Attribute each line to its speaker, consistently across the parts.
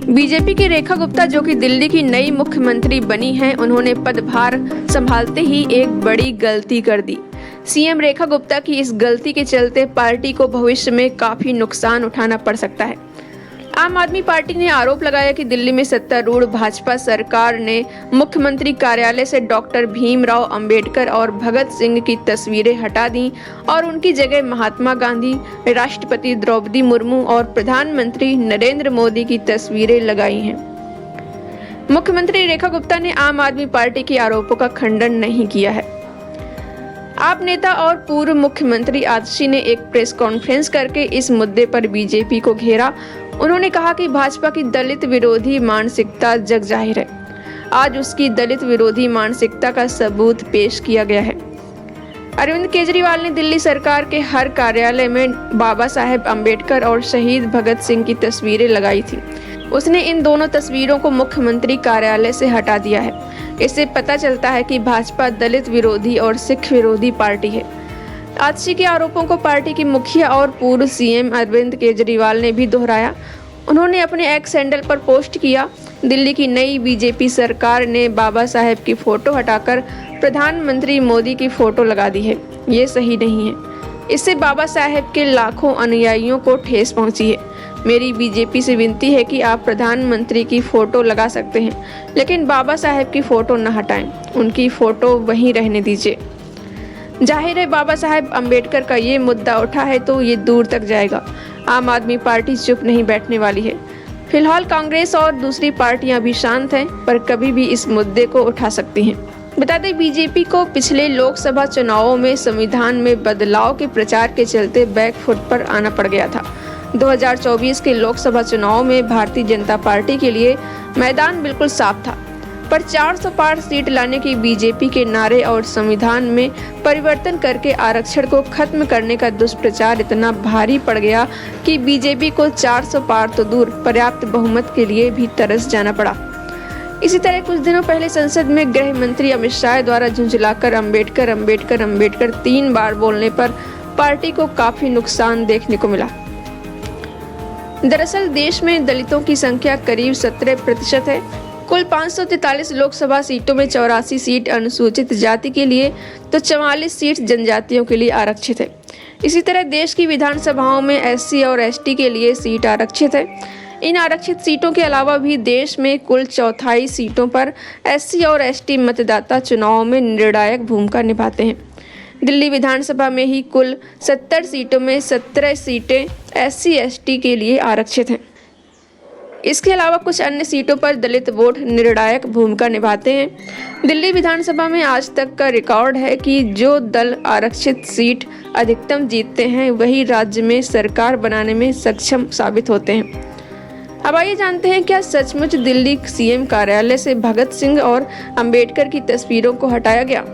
Speaker 1: BJP की रेखा गुप्ता, जो कि दिल्ली की नई मुख्यमंत्री बनी हैं, उन्होंने पदभार संभालते ही एक बड़ी गलती कर दी। सीएम रेखा गुप्ता की इस गलती के चलते पार्टी को भविष्य में काफी नुकसान उठाना पड़ सकता है। आम आदमी पार्टी ने आरोप लगाया कि दिल्ली में सत्तारूढ़ भाजपा सरकार ने मुख्यमंत्री कार्यालय से डॉक्टर भीमराव अंबेडकर और भगत सिंह की तस्वीरें हटा दी और उनकी जगह महात्मा गांधी, राष्ट्रपति द्रौपदी मुर्मू और प्रधानमंत्री नरेंद्र मोदी की तस्वीरें लगाई हैं। मुख्यमंत्री रेखा गुप्ता ने आम आदमी पार्टी के आरोपों का खंडन नहीं किया है। आप नेता और पूर्व मुख्यमंत्री आतिशी ने एक प्रेस कॉन्फ्रेंस करके इस मुद्दे पर बीजेपी को घेरा। उन्होंने कहा कि भाजपा की दलित विरोधी मानसिकता जग जाहिर है। आज उसकी दलित विरोधी मानसिकता का सबूत पेश किया गया है। अरविंद केजरीवाल ने दिल्ली सरकार के हर कार्यालय में बाबा साहेब अम्बेडकर और शहीद भगत सिंह की तस्वीरें लगाई थी। उसने इन दोनों तस्वीरों को मुख्यमंत्री कार्यालय से हटा दिया है। इससे पता चलता है कि भाजपा दलित विरोधी और सिख विरोधी पार्टी है। आतिशी के आरोपों को पार्टी की मुखिया और पूर्व सीएम अरविंद केजरीवाल ने भी दोहराया। उन्होंने अपने एक्स हैंडल पर पोस्ट किया, दिल्ली की नई बीजेपी सरकार ने बाबा साहेब की फोटो हटाकर प्रधानमंत्री मोदी की फोटो लगा दी है। ये सही नहीं है। इससे बाबा साहेब के लाखों अनुयायियों को ठेस पहुंची है। मेरी बीजेपी से विनती है कि आप प्रधानमंत्री की फोटो लगा सकते हैं, लेकिन बाबा साहेब की फोटो न हटाएं। उनकी फोटो वहीं रहने दीजिए। जाहिर है बाबा साहेब अम्बेडकर का ये मुद्दा उठा है तो ये दूर तक जाएगा। आम आदमी पार्टी चुप नहीं बैठने वाली है। फिलहाल कांग्रेस और दूसरी पार्टियां भी शांत हैं, पर कभी भी इस मुद्दे को उठा सकती हैं। बता दें, बीजेपी को पिछले लोकसभा चुनावों में संविधान में बदलाव के प्रचार के चलते बैकफुट पर आना पड़ गया था। 2024 के लोकसभा चुनाव में भारतीय जनता पार्टी के लिए मैदान बिल्कुल साफ था, पर 400 पार सीट लाने की बीजेपी के नारे और संविधान में परिवर्तन करके आरक्षण को खत्म करने का दुष्प्रचार इतना भारी पड़ गया कि बीजेपी को 400 पार तो दूर, पर्याप्त बहुमत के लिए भी तरस जाना पड़ा। इसी तरह कुछ दिनों पहले संसद में गृह मंत्री अमित शाह द्वारा झुंझलाकर अम्बेडकर अम्बेडकर अम्बेडकर 3 बार बोलने पर पार्टी को काफी नुकसान देखने को मिला। दरअसल देश में दलितों की संख्या करीब 17% है। कुल 543 लोकसभा सीटों में 84 सीट अनुसूचित जाति के लिए तो 44 सीट जनजातियों के लिए आरक्षित है। इसी तरह देश की विधानसभाओं में एससी और एसटी के लिए सीट आरक्षित है। इन आरक्षित सीटों के अलावा भी देश में कुल 4 सीटों पर एससी और एसटी मतदाता चुनाव में निर्णायक भूमिका निभाते हैं। दिल्ली विधानसभा में ही कुल 70 सीटों में 17 सीटें एससी एसटी के लिए आरक्षित हैं। इसके अलावा कुछ अन्य सीटों पर दलित वोट निर्णायक भूमिका निभाते हैं। दिल्ली विधानसभा में आज तक का रिकॉर्ड है कि जो दल आरक्षित सीट अधिकतम जीतते हैं वही राज्य में सरकार बनाने में सक्षम साबित होते हैं। अब आइए जानते हैं, क्या सचमुच दिल्ली सीएम कार्यालय से भगत सिंह और अंबेडकर की तस्वीरों को हटाया गया?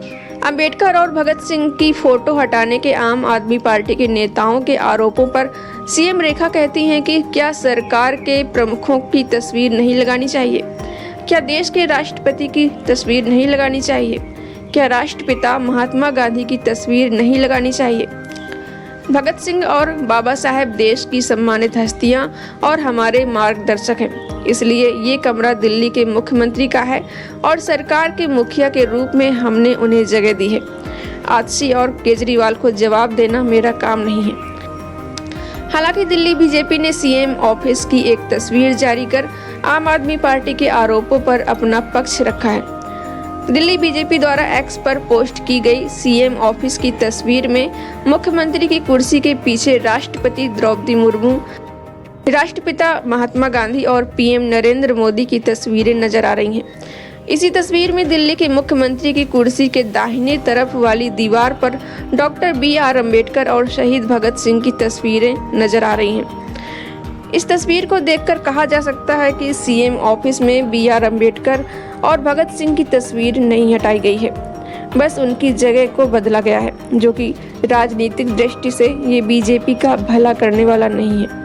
Speaker 1: अंबेडकर और भगत सिंह की फोटो हटाने के आम आदमी पार्टी के नेताओं के आरोपों पर सीएम रेखा कहती हैं कि क्या सरकार के प्रमुखों की तस्वीर नहीं लगानी चाहिए? क्या देश के राष्ट्रपति की तस्वीर नहीं लगानी चाहिए? क्या राष्ट्रपिता महात्मा गांधी की तस्वीर नहीं लगानी चाहिए? भगत सिंह और बाबा साहेब देश की सम्मानित हस्तियां और हमारे मार्गदर्शक हैं। इसलिए ये कमरा दिल्ली के मुख्यमंत्री का है और सरकार के मुखिया के रूप में हमने उन्हें जगह दी है। आतिशी और केजरीवाल को जवाब देना मेरा काम नहीं है। हालांकि दिल्ली बीजेपी ने सीएम ऑफिस की एक तस्वीर जारी कर आम आदमी पार्टी के आरोपों पर अपना पक्ष रखा है। दिल्ली बीजेपी द्वारा एक्स पर पोस्ट की गई सीएम ऑफिस की तस्वीर में मुख्यमंत्री की कुर्सी के पीछे राष्ट्रपति द्रौपदी मुर्मू, राष्ट्रपिता महात्मा गांधी और पीएम नरेंद्र मोदी की तस्वीरें नजर आ रही हैं। इसी तस्वीर में दिल्ली के मुख्यमंत्री की कुर्सी के दाहिने तरफ वाली दीवार पर डॉक्टर BR अम्बेडकर और शहीद भगत सिंह की तस्वीरें नजर आ रही हैं। इस तस्वीर को देखकर कहा जा सकता है कि सीएम ऑफिस में BR अम्बेडकर और भगत सिंह की तस्वीर नहीं हटाई गई है, बस उनकी जगह को बदला गया है, जो कि राजनीतिक दृष्टि से ये बीजेपी का भला करने वाला नहीं है।